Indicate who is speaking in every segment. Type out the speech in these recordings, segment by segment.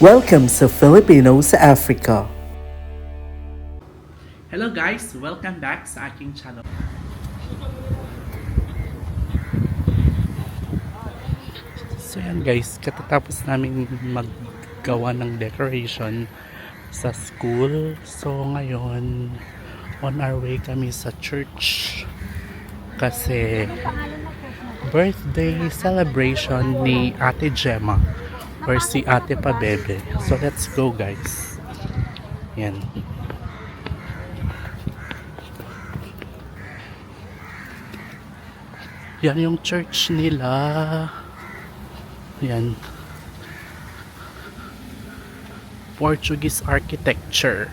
Speaker 1: Welcome sa Filipino sa Africa.
Speaker 2: Hello guys! Welcome back sa aking channel. So yan guys, katatapos namin maggawa ng decoration sa school. So ngayon, on our way kami sa church kasi birthday celebration ni Ate Gemma or si Ate Pabebe. So let's go guys. Yan. Yan yung church nila. Yan. Portuguese architecture.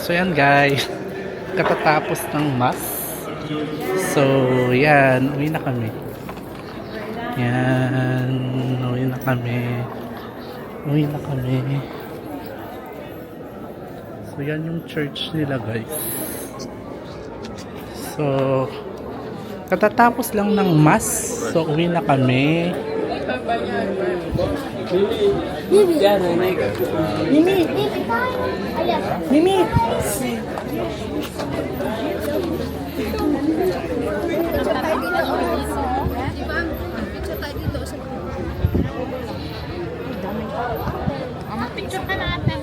Speaker 2: So yan guys, katatapos ng mass. So yan, uwi na kami. Yan, uwi na kami. Uwi na kami. So yan yung church nila guys. So katatapos lang ng mass. So uwi na kami. Mimi! Mimi!
Speaker 3: Mag-picture ka natin.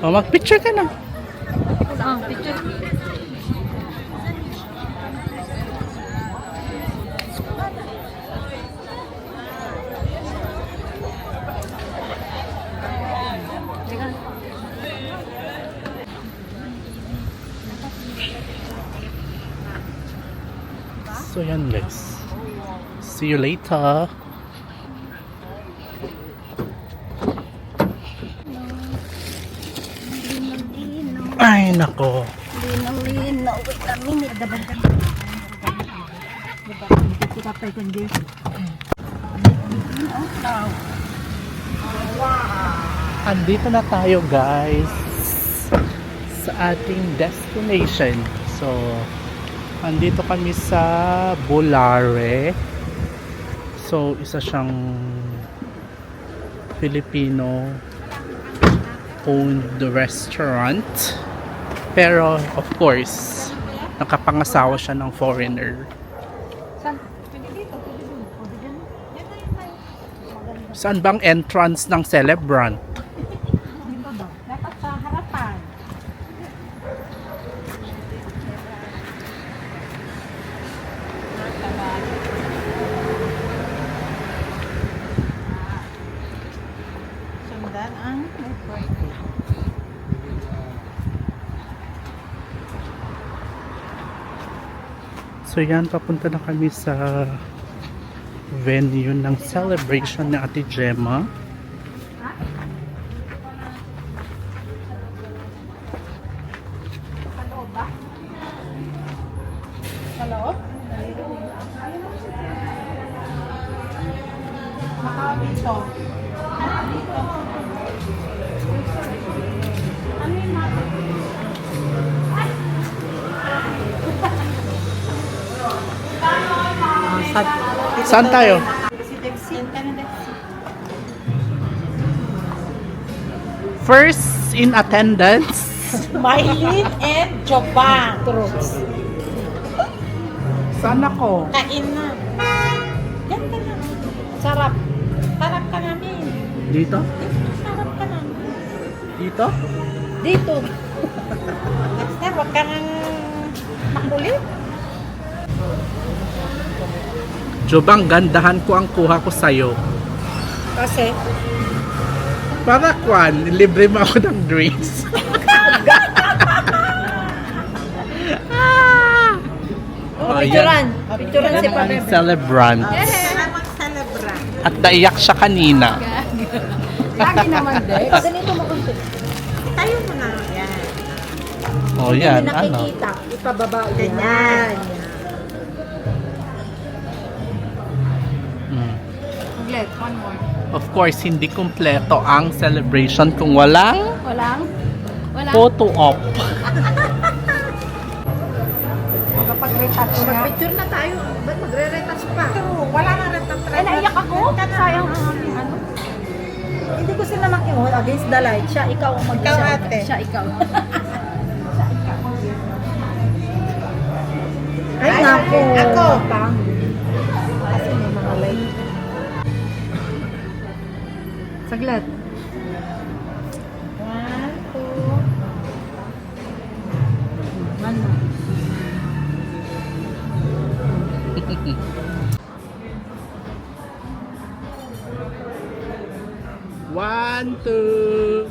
Speaker 2: Oh, mag-picture ka na.
Speaker 3: Picture.
Speaker 2: So yan guys. See you later. Ay nako.
Speaker 3: Lino. Wait a minute.
Speaker 2: Andito na tayo guys sa ating destination. So andito kami sa Bolare. So isa siyang Filipino owned restaurant. Pero of course, nakapangasawa siya ng foreigner. Saan bang entrance ng celebrant?
Speaker 3: Dito daw. Dapat sa harapan. Sundan ang birthday.
Speaker 2: So yan, papunta na kami sa venue ng celebration ni Ate Gemma.
Speaker 3: Hello? Dito. Ano yung mapa?
Speaker 2: Saan tayo? First in attendance.
Speaker 3: Maylin and Jobang. Troops.
Speaker 2: Saan ako?
Speaker 3: Kain na. Yan ka na. Sarap. Sarap ka namin.
Speaker 2: Dito?
Speaker 3: Sarap ka namin.
Speaker 2: Dito?
Speaker 3: Dito. Next time, huwag kang makulit.
Speaker 2: Jobang, gandahan ko ang kuha ko sa'yo.
Speaker 3: Kasi,
Speaker 2: Para kwan, libre mo ako ng drinks.
Speaker 3: picturean. Picturean si
Speaker 2: Yan ang
Speaker 3: Pabebe.
Speaker 2: celebrant.
Speaker 3: Mag-celebrate.
Speaker 2: At naiyak siya kanina.
Speaker 3: Lagi naman, Dex. Ganito makunti. Tayo mo na. Yan.
Speaker 2: Oh, yan.
Speaker 3: Hindi
Speaker 2: Ano?
Speaker 3: nakikita. Ipababa. Ganyan.
Speaker 2: Mm.
Speaker 3: Ulit, one more.
Speaker 2: Of course, hindi kumpleto ang celebration kung walang
Speaker 3: Walang? Walang?
Speaker 2: photo op.
Speaker 3: Magpag-retouch na. Mag-picture na tayo. Ba't magre-retouch pa? Wala na retouch. Eh, naiyak ako. Sayang ang aming ano. Hindi ko sila makihold against the light. Siya, ikaw ang mag Ikaw ate. Siya, ikaw. Ay, naku. Ako. Kasi may mga light. Saglit. 1, 2. Ano?
Speaker 2: One, two.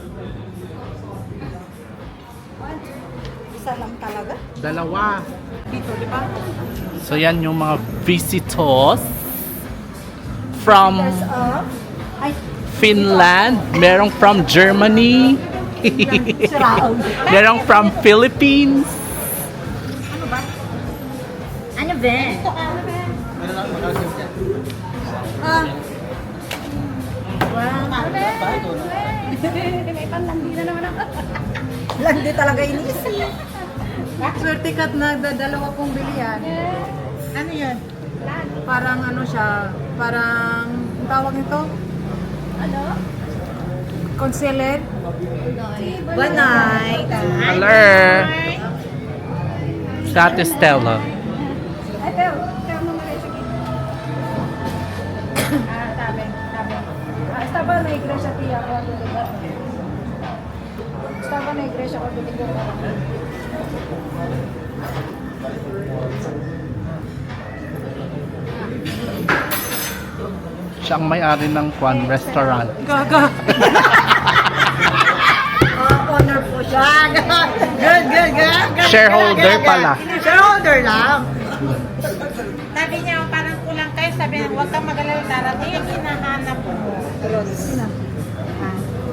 Speaker 3: Isa lang talaga.
Speaker 2: Dalawa.
Speaker 3: Dito, di ba?
Speaker 2: So yan yung mga visitors from
Speaker 3: Ay,
Speaker 2: Finland, merong from Germany,
Speaker 3: Raul.
Speaker 2: merong from Philippines.
Speaker 3: Ano ba? May panlandi na naman ako. Landi talaga inisip.
Speaker 4: Swerte ka't nagdadalawa pong bilihan.
Speaker 3: Ano yun?
Speaker 4: Parang ano siya, parang ang tawag nito?
Speaker 3: Ano?
Speaker 4: Concealer.
Speaker 3: Good night.
Speaker 2: Hello. Si Ate Stella.
Speaker 4: Ay, pero mo na rin, sige. Tabi. Estaba na iglesia tiya ko ang lugar. Estaba na iglesia ko ang lugar.
Speaker 2: Siya ang may-ari ng Kwan Restaurant.
Speaker 4: Gaga.
Speaker 3: Honor po siya.
Speaker 4: Good.
Speaker 2: Shareholder pala.
Speaker 4: Shareholder lang.
Speaker 3: Sabi niya, parang kulang kayo. Sabi niya, huwag kang mag-alala darating. Yung hinahanap mo.
Speaker 4: Sino?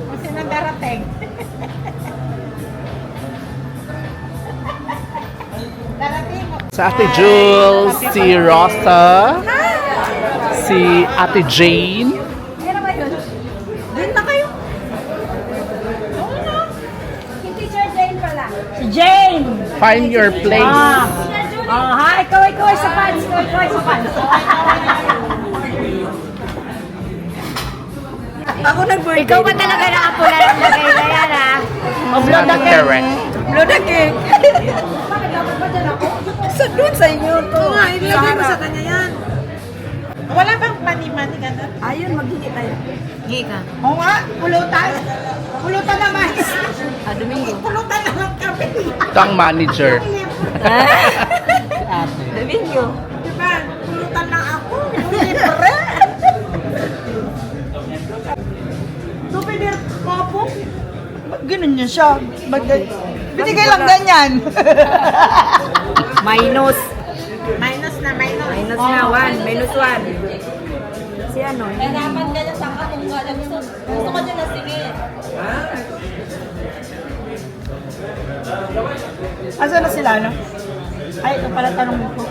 Speaker 3: Kung sino darating. Darating mo.
Speaker 2: Si Ate Jules, si Rosa, si Ate Jane.
Speaker 4: Ano ba yun?
Speaker 3: Doon na kayo.
Speaker 4: Si Teacher Jane pala.
Speaker 3: Si Jane.
Speaker 2: Find your place.
Speaker 3: Ha? Ikaw ay sa fans. Ikaw ay sa fans.
Speaker 4: Ako nag-birthday.
Speaker 3: Ikaw ba talaga nakapula ng lagay na yan, ha?
Speaker 4: Blow the cake.
Speaker 2: Correct.
Speaker 4: Blow the cake. Bakit dapat ba dyan ako? Sa doon sa inyo to. Oo nga, ilagay mo sa kanya yan.
Speaker 3: Wala bang mani-mani ka na?
Speaker 4: Ayun, maghingi tayo.
Speaker 3: Hindi ka.
Speaker 4: Oo nga, pulutan. Pulutan naman.
Speaker 3: Domingo.
Speaker 4: Pulutan naman kami.
Speaker 2: Ito ang manager.
Speaker 3: Domingo.
Speaker 4: Diba? Pulutan lang ako. Libre. Souvenir kopo. Ganun niya siya. Binigay lang ganyan.
Speaker 3: Minus.
Speaker 4: Minus na.
Speaker 3: Minus na, 1. Minus 1. Si ano?
Speaker 5: Kaya dapat ganyan sa ka kung wala gusto ko dyan na sige.
Speaker 4: Asa na sila, no? Ay, ito pala tanong ko.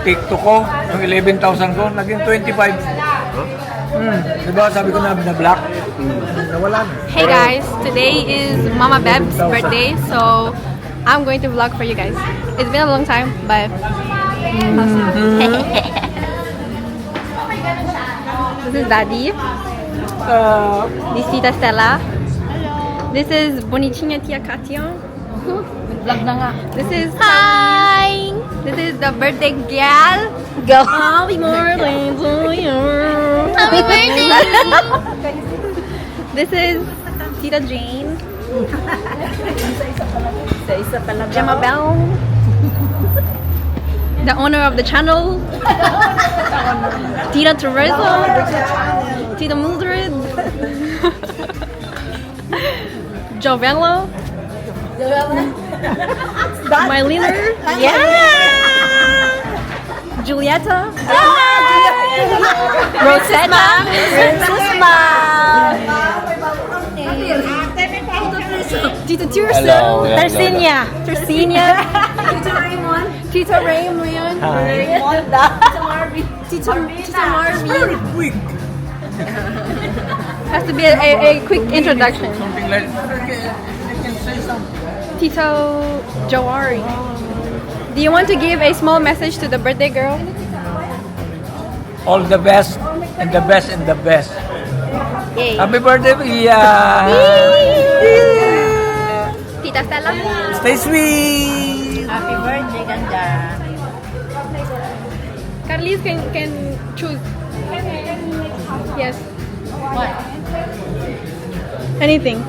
Speaker 6: TikTok ko, yung 11,000 ko, naging 25. Diba sabi ko na binablock? Nawala na.
Speaker 5: Hey guys, today is Mama Beb's birthday, so I'm going to vlog for you guys. It's been a long time, but this is Daddy. This is Tita Stella. This is Bonitinha Tia Katia.
Speaker 3: Vlog na nga.
Speaker 5: This is hi. This is the birthday girl.
Speaker 3: Go.
Speaker 5: Happy birthday to you. Happy birthday. This is Tita Jane.
Speaker 3: Isa pala.
Speaker 5: Gemma Bell. The owner of the channel. Tita Teresa. Tita Mildred. Jovella. My leader.
Speaker 3: Yeah!
Speaker 5: Julieta. Rosetta.
Speaker 3: Susma!
Speaker 5: Tita Tirsa.
Speaker 6: Hello.
Speaker 3: Tersinia.
Speaker 5: Tersinia. Tita Raymond. Tita Marvin. Has to be a quick introduction.
Speaker 6: Something like, I can say something.
Speaker 5: Tito Jawari. Do you want to give a small message to the birthday girl?
Speaker 6: All the best, and the best, and the best.
Speaker 5: Yay.
Speaker 6: Happy birthday, Pia!
Speaker 5: Tita Stella.
Speaker 6: Stay sweet!
Speaker 3: Happy birthday, ganda.
Speaker 5: Carlis can choose. Yes.
Speaker 3: What?
Speaker 5: Anything.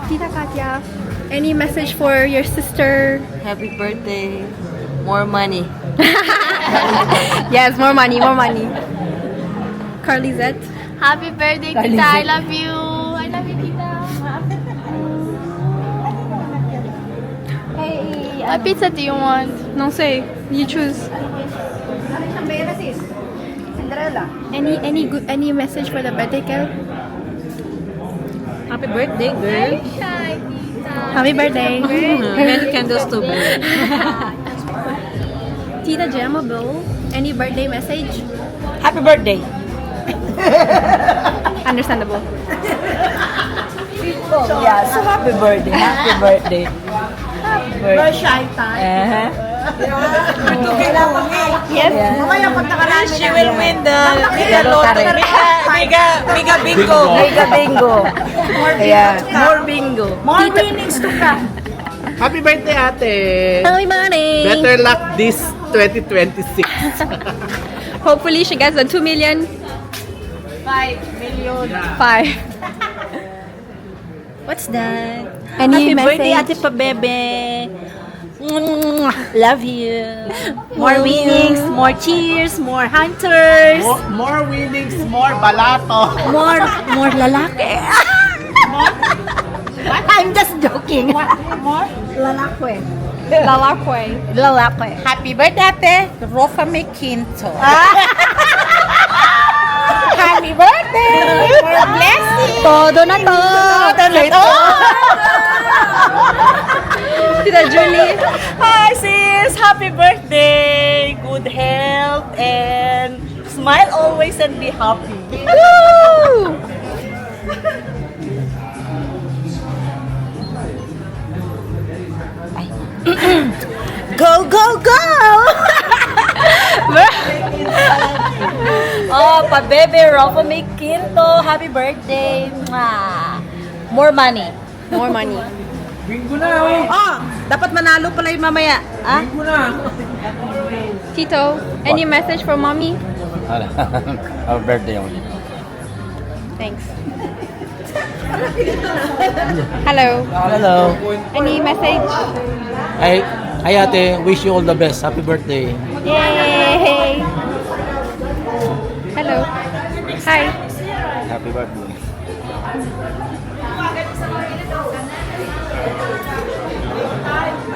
Speaker 5: Tita Katya, any message for your sister?
Speaker 3: Happy birthday. More money.
Speaker 5: Yes, more money, more money. Carlisette.
Speaker 4: Happy birthday, Tita. I love you. I love you, Tita. Hey, what pizza do you want?
Speaker 5: No say, you choose. Any message for the birthday girl?
Speaker 3: Happy birthday, girl.
Speaker 4: Hi, Tita.
Speaker 5: Happy birthday.
Speaker 3: Many candles to burn.
Speaker 5: Tita Gemma Bill, any birthday message?
Speaker 3: Happy birthday.
Speaker 5: Understandable.
Speaker 3: Yeah, so happy birthday. Happy birthday. Happy birthday. Shy time. Yes. She will win the mega lottery. Mega bingo. Mega bingo. Yeah. More bingo. More winnings to come.
Speaker 2: Happy birthday, ate!
Speaker 5: Happy birthday.
Speaker 2: Better luck this 2026.
Speaker 5: Hopefully she gets the 2 million.
Speaker 3: 5 million.
Speaker 5: 5.
Speaker 3: What's that?
Speaker 5: Any
Speaker 3: Happy birthday,
Speaker 5: message?
Speaker 3: Ate Pabebe. Love you. More winnings, more cheers, more hunters,
Speaker 2: More winnings, more balato.
Speaker 3: more lalaki. I'm just joking. More lalaki.
Speaker 5: Lalakwe.
Speaker 3: Lalaki.
Speaker 7: Happy birthday, Ate Rofa Mequinto. Happy birthday! More blessings!
Speaker 5: Todo na to. Tita Julie.
Speaker 7: Hi, sis! Happy birthday! Good health and smile always and be happy.
Speaker 5: Woo!
Speaker 3: Go, go, go! Oh, Pabebe, Rafa Mequinto, happy birthday. Mwah. More money.
Speaker 5: More money.
Speaker 6: Bingo na, oh!
Speaker 3: Oh, dapat manalo pala yung mamaya. Ah?
Speaker 6: Bingo na!
Speaker 5: Tito, any message for mommy?
Speaker 8: Happy birthday only.
Speaker 5: Thanks. Hello.
Speaker 8: Hello.
Speaker 5: Any message?
Speaker 8: Hi ate, wish you all the best. Happy birthday.
Speaker 5: Yay! Hello. Hi.
Speaker 8: Happy birthday.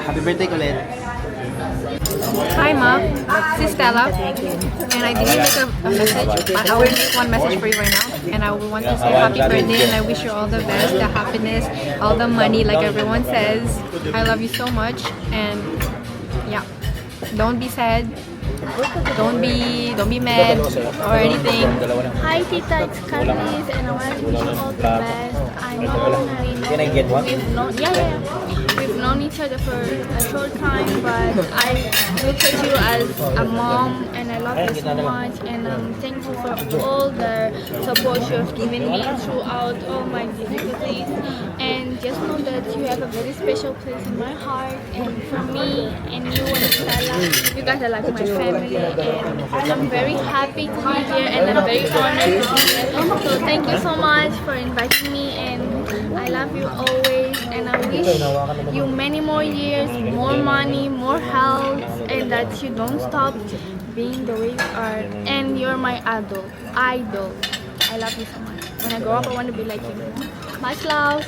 Speaker 8: Happy birthday ulit.
Speaker 5: Hi, Ma. This is Stella. And I didn't make a message, but I will make one message for you right now. And I want to say happy birthday and I wish you all the best, the happiness, all the money, like everyone says. I love you so much. And yeah, don't be sad. Don't be mad or anything.
Speaker 9: Hi, Tita, it's Candice, and I want to wish you all the best. I know
Speaker 8: Can I get one?
Speaker 9: we've known each other for a short time, but I look at you as a mom, and I love you so much, and I'm thankful for all the support you have given me throughout all my difficulties. And just know that you have a very special place in my heart, and for me and you and Stella, you guys are like my family, and I'm very happy to be here, and I'm very honored to be here. So thank you so much for inviting me, and I love you always, and I wish you many more years, more money, more health, and that you don't stop being the way you are. And you're my idol. I love you so much. When I grow up, I want to be like you. Much love.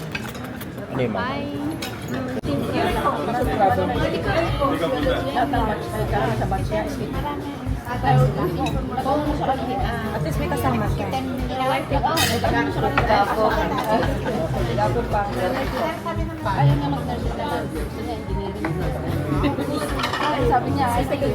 Speaker 9: Bye.
Speaker 3: At least may kasama ka. Sabi niya, ay sige,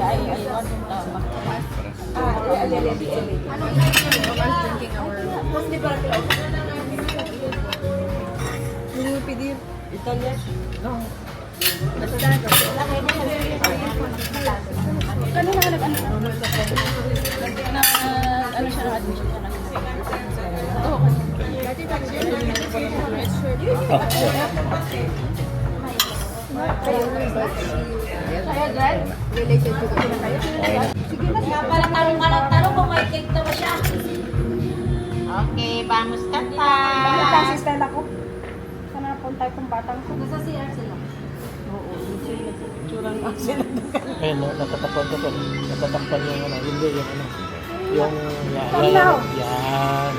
Speaker 4: Okay, vamos kanta.
Speaker 3: Kasi Stella ko. Sana napunta itong batang ko. Nasa CR sila.
Speaker 8: Ayun, no, natatakpan ko to. Natatakpan yung ano. Hindi, yung ano. Yung, yan.
Speaker 3: Ilaw.
Speaker 8: Yan.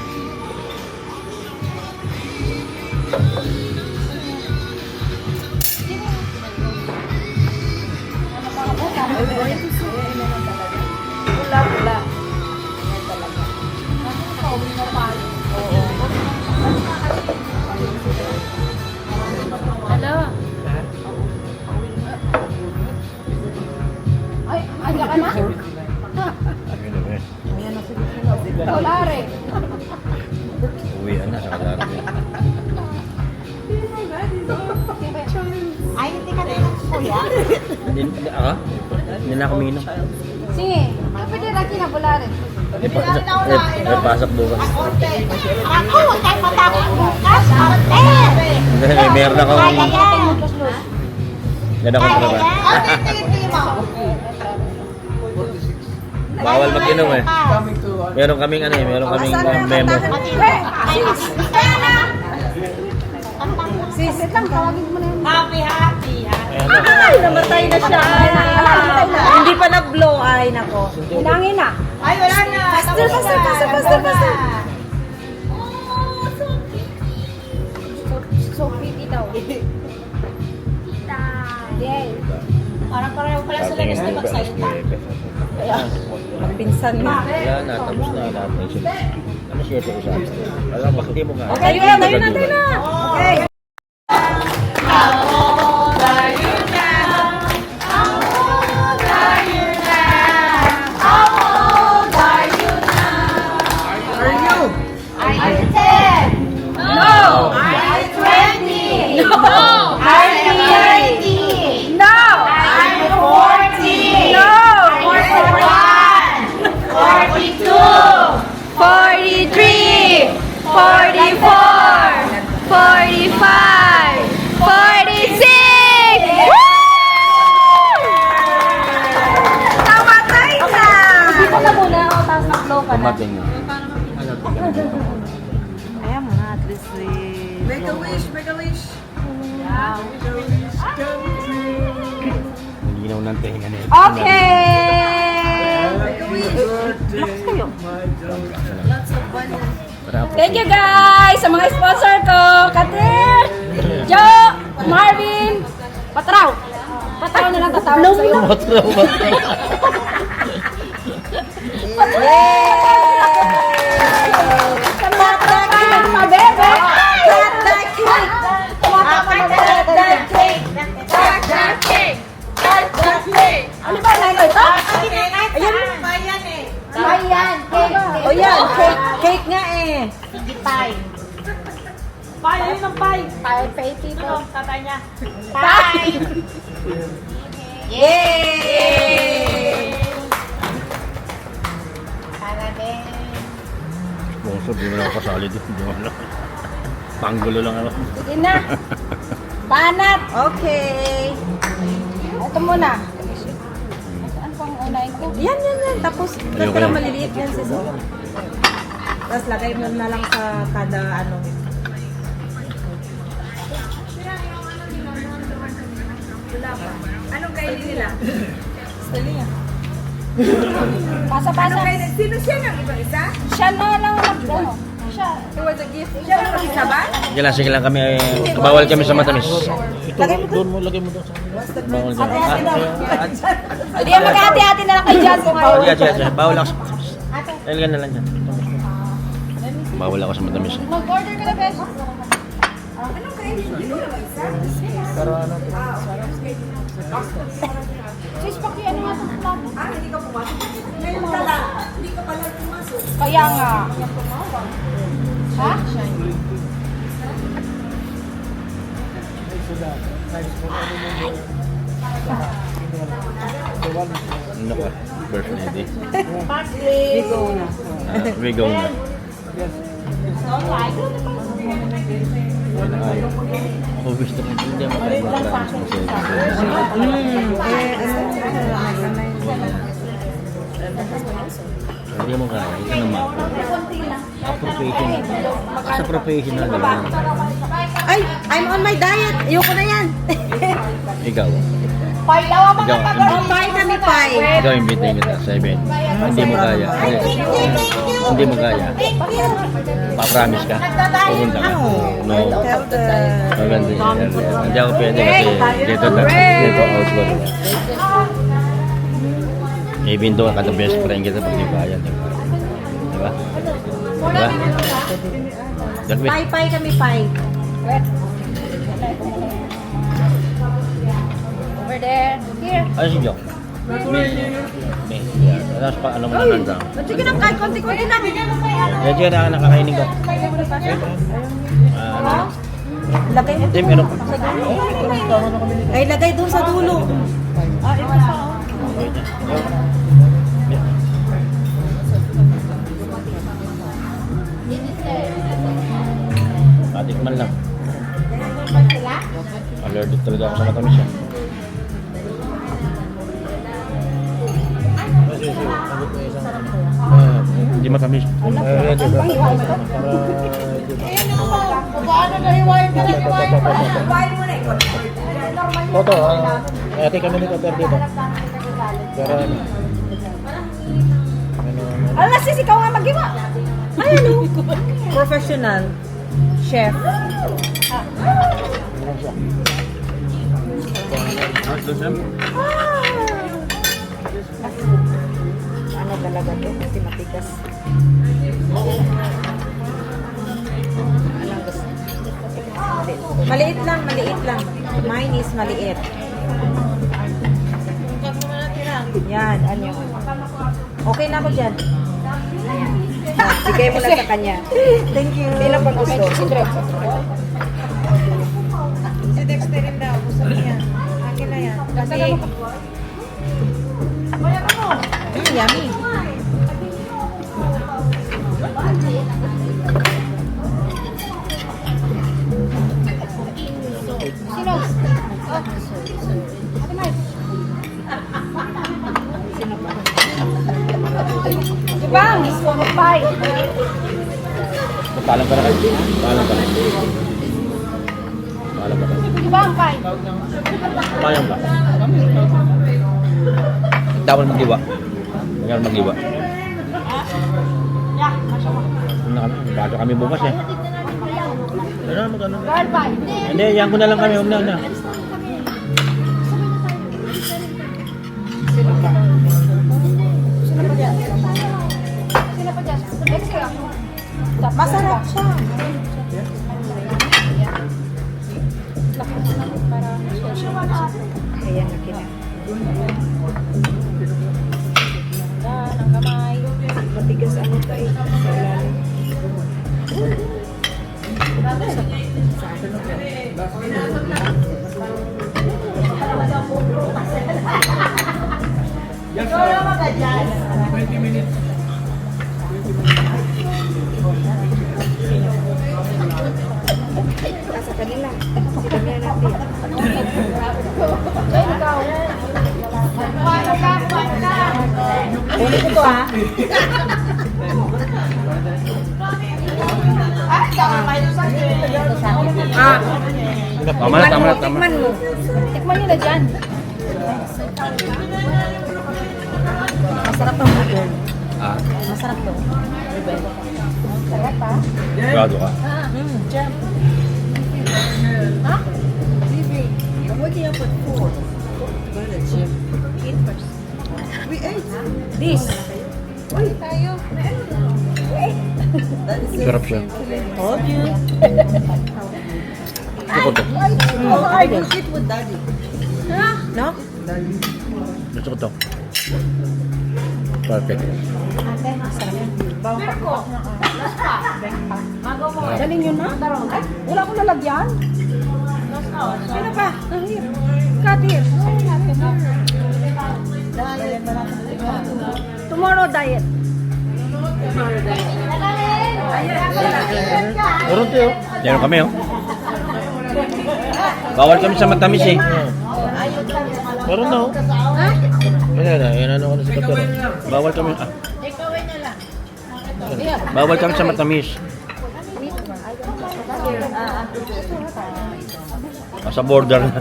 Speaker 3: Pula.
Speaker 9: Hello.
Speaker 3: Ay, aga ka na? Wala rin.
Speaker 8: Uwian na, nakadarating.
Speaker 4: Ay, hindi ka rin kuya.
Speaker 8: Hindi, ako? Hindi na ako minom.
Speaker 3: Sige. Pwede rin kinabula rin.
Speaker 8: May pasok bukas.
Speaker 4: Ako, huwag kayo matakot bukas. Ate!
Speaker 8: May meron ako.
Speaker 4: Kaya yan.
Speaker 8: Yan ako
Speaker 4: Kaya
Speaker 8: trabaho.
Speaker 4: yan. Ate, hindi mo.
Speaker 8: Bawal mag-inom eh. Meron kaming ano eh, meron kaming memo.
Speaker 3: Sis, lang, tawagin mo na yun.
Speaker 4: Happy.
Speaker 8: Ayan na.
Speaker 4: Ay, namatay na siya. Hindi pa nag-blow. Ay, nako.
Speaker 3: Hinangin na.
Speaker 4: Ay, wala na.
Speaker 3: Basta. So pretty daw. Tita. Yay.
Speaker 4: Parang pareho pala sila gusto magsalita.
Speaker 3: Pinsan na.
Speaker 8: Wala na, tapos na lahat na isip. Ano siya ito usap? Alam, bakit di mo nga?
Speaker 3: Tayo na. Okay.
Speaker 8: Kumating na.
Speaker 3: Ayan mo na, at least
Speaker 4: Make a wish.
Speaker 8: Naginaw ng tenga na ito.
Speaker 3: Okay! Lakas kayo. Thank you guys sa mga sponsor ko. Katir, Joe, Marvin, Patraw. Patraw na lang tatawag sa'yo.
Speaker 4: Birthday cake!
Speaker 7: Pay, ayun ang pay.
Speaker 3: Pay, tito.
Speaker 7: Tatay niya.
Speaker 3: Pay! Yay! Para din.
Speaker 8: Sponsor, di mo na ako kasali doon. Di mo na. Panggulo lang ako.
Speaker 3: Sige na. Banat. Okay. Ito muna. Saan pang unahin ko?
Speaker 4: Yan. Tapos,
Speaker 8: Ayoko
Speaker 4: pero
Speaker 8: yan.
Speaker 4: maliliit yan sis. Tapos lagay mo na lang sa kada ano. Anong kainin nila?
Speaker 3: Pasa-pasa.
Speaker 4: Sino siya ng ibang isa?
Speaker 3: Siya na lang ano. Siya.
Speaker 4: It was a gift. Siya ng isa ba?
Speaker 8: Sige lang kami. Bawal kami sa matamis. Doon mo, lagay mo doon sa bawal dyan.
Speaker 3: Hindi yan mag-hati-hati na lang kay Jazz kung bawal.
Speaker 8: Bawal ako sa matamis. Ilagay na lang dyan. Bawal ako sa matamis.
Speaker 3: Mag-order ka na, Besh.
Speaker 4: Anong kainin nila ng isa?
Speaker 8: Pero ano?
Speaker 3: Sis, paki ano nga itong plato?
Speaker 4: Hindi ka pumasok. Ngayon ka lang. Hindi ka pala pumasok.
Speaker 3: Kaya nga. Ha?
Speaker 8: Ano ka? Birthday day. We go na. Ako gusto ko hindi mo kayo mag-promise hindi mo kaya, ito naman. Appropriation na lang.
Speaker 4: Ay, I'm on my diet. Ayoko na yan.
Speaker 8: Ikaw.
Speaker 3: Pay daw ang mga
Speaker 8: Ikaw.
Speaker 4: Oh, pie kami, pie.
Speaker 8: Ikaw imbitin kita sa event. Hindi mo kaya. Hindi mo kaya. Pa-promise ka. Pupunta ka. No.
Speaker 4: Tell the...
Speaker 8: Maganda yan. Hindi ako pwede kasi dito out ko. Even though ka best friend kita pag di kaya. Diba? Diba?
Speaker 4: Pie kami, pie.
Speaker 3: Over there. Here.
Speaker 8: Ano si Jock? May. Tapos pa alam mo na nandang.
Speaker 4: Sige na, kahit konti-konti na.
Speaker 8: Yan na nakakainin ko.
Speaker 4: Lagay mo.
Speaker 8: Hindi, meron pa.
Speaker 4: Ay, lagay doon sa dulo.
Speaker 8: Patikman lang. Allergic talaga ako sa matamis yan. Hindi matamis. Toto, ate kami ni Koter dito. Pero
Speaker 4: Ala, sis, ikaw nga mag-iwa. Ay, ano? Professional. Chef. Ano talaga to? Kasi matigas. Maliit lang. Mine is maliit. Yan, ano. Okay na ako dyan. Bigay mo lang sa kanya. Thank you. Bilang pag gusto. Si Dexter rin daw. Gusto niya. Akin na yan. Kasi... yummy.
Speaker 3: Sino? Ate Mike. Sino ba? Diba? Miss ko mag-pie.
Speaker 8: paalam ka na kayo. Paalam ka na.
Speaker 3: Diba ang pie?
Speaker 8: Payang ka. Tawal mag-iwa. Mayroon mag-iwa. Bago kami bukas eh. Ano magano?
Speaker 3: Girl pie.
Speaker 8: Hindi, yan ko na lang kami. Huwag na.
Speaker 3: Sino pa dyan? Extra.
Speaker 4: Masarap siya. Ayan, akin na. Ng kamay. Matigas ano tayo. Sa ilalim. Sa kanila. Sinabihan natin. Ulit ito ha.
Speaker 8: Tama na.
Speaker 4: Tikman mo.
Speaker 5: Tikman nyo na dyan.
Speaker 4: Masarap ang buto.
Speaker 8: Ah,
Speaker 4: Masarap to.
Speaker 8: sigurado ka.
Speaker 4: Jam. Huh? What do you put food? Go to the gym. Eat first. We ate. This. Uy, tayo.
Speaker 8: Sarap siya.
Speaker 4: Told you.
Speaker 8: Gusto ko to.
Speaker 4: I will eat with daddy. No?
Speaker 8: Gusto ko to. Perfect.
Speaker 3: Galing yun na. Ay, wala akong lalagyan. Sino pa? Katir. Tomorrow diet.
Speaker 8: Meron kami, oh. Bawal kami sa matamis, eh.
Speaker 6: Meron na, oh. Yan ano ko na si Kapero.
Speaker 8: Bawal kami, Bawal kami sa matamis. Sa border na.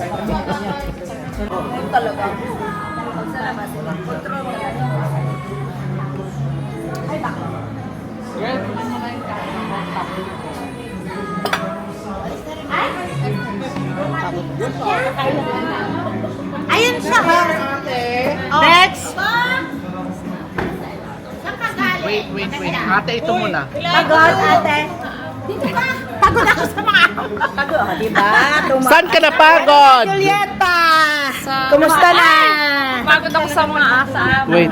Speaker 3: Ayun siya ha. Next.
Speaker 2: Wait. Ate, ito muna.
Speaker 3: Pagod ate. Pagod ako sa mga pagod, diba?
Speaker 2: Saan ka napagod?
Speaker 3: Julieta! Kumusta na?
Speaker 5: Pagod ako sa mga asa.
Speaker 2: Wait.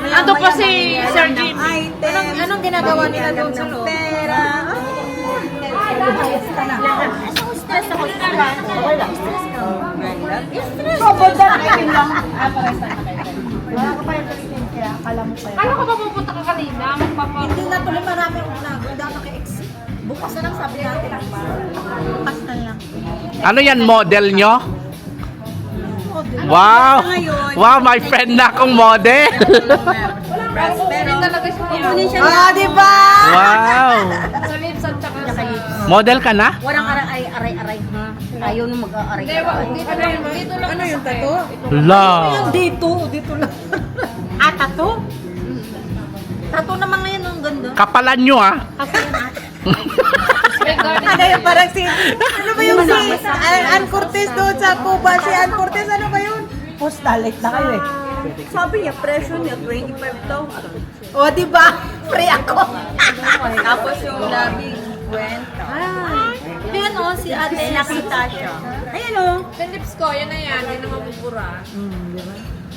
Speaker 5: Ando pa si Sir Jimmy.
Speaker 4: Anong ginagawa nila doon sa loob?
Speaker 3: Pera. Stress ako. Okay lang. Stress ka. Sobod na natin lang. Wala ka pa yung president kaya akala mo kaya.
Speaker 5: Kala ko ba pupunta ka kanina?
Speaker 3: Hindi na tuloy marami akong nagod. Dapat ka-exit. Bukas na lang sabi natin. Bukas na lang.
Speaker 2: Ano yan, model nyo? Wow! Wow, my friend na akong model!
Speaker 3: Ah, di ba?
Speaker 2: Wow!
Speaker 5: Sa lips at saka sa
Speaker 2: Model ka na?
Speaker 4: Walang aray, ha? Ayaw nung mag-aaray.
Speaker 5: dito lang. Ano yung tato?
Speaker 2: La!
Speaker 3: Dito lang. Ah, tato? Tato naman ngayon ang ganda.
Speaker 2: Kapalan nyo, ah!
Speaker 3: Ano yung parang si... Ano ba yung si... Ann Cortez doon sa Cuba? Si Ann Cortez, ano ba yun? Postalite na kayo eh. Sabi niya, presyo niya, 25,000. O, di ba? Free ako. Tapos yung labi, 20. Ayan o, si ate, nakita siya. Ayan o.
Speaker 5: Yung lips ko, yun na yan. Hindi na mabubura.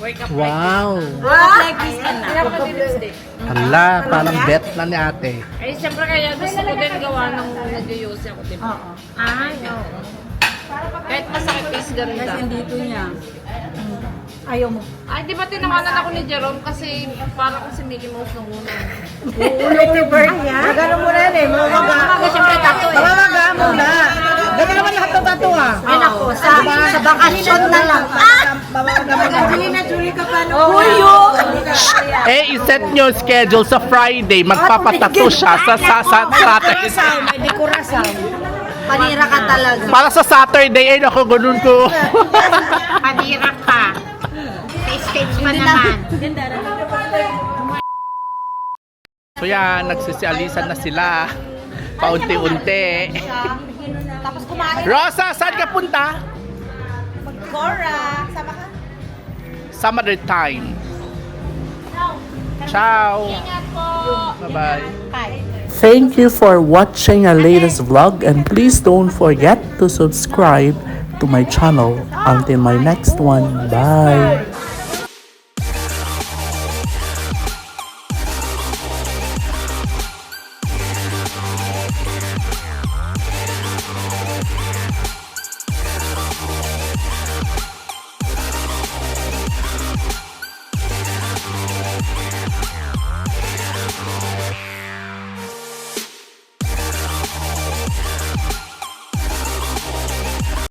Speaker 5: Wake up
Speaker 2: Wow!
Speaker 3: Like this ka na.
Speaker 5: Hindi ako nag-lipstick.
Speaker 2: Hala, parang bet na ni ate.
Speaker 5: Eh, siyempre kaya gusto ko din gawa ng nag-use ako, diba?
Speaker 3: Oo. Ay, oo.
Speaker 5: Kahit masakit is ganda.
Speaker 3: Kasi dito niya. Ayaw mo.
Speaker 5: Ay, di ba tinawanan ako ni Jerome kasi parang si Mickey Mouse nung una.
Speaker 3: Happy birthday. Magano mo na yan eh. Mamaga. Siyempre tato eh. Mamaga muna. Gano'n naman lahat ng tato ah. Ay nako, sa bakasyon na lang. Angelina Jolie ka pa no? Julio!
Speaker 2: Eh, iset nyo schedule sa Friday. Magpapatato siya sa Saturday.
Speaker 3: May dekorasyon. Panira ka talaga.
Speaker 2: Para sa Saturday, eh, ako ganun ko.
Speaker 3: Panira ka. Stage pa naman.
Speaker 2: So yan, nagsisialisan na sila. Paunti-unti.
Speaker 3: Tapos kumain.
Speaker 2: Rosa, saan ka punta?
Speaker 3: Cora, sama ka?
Speaker 2: Summer time. Ciao. Bye-bye.
Speaker 1: Thank you for watching our latest vlog, and please don't forget to subscribe to my channel. Until my next one, bye.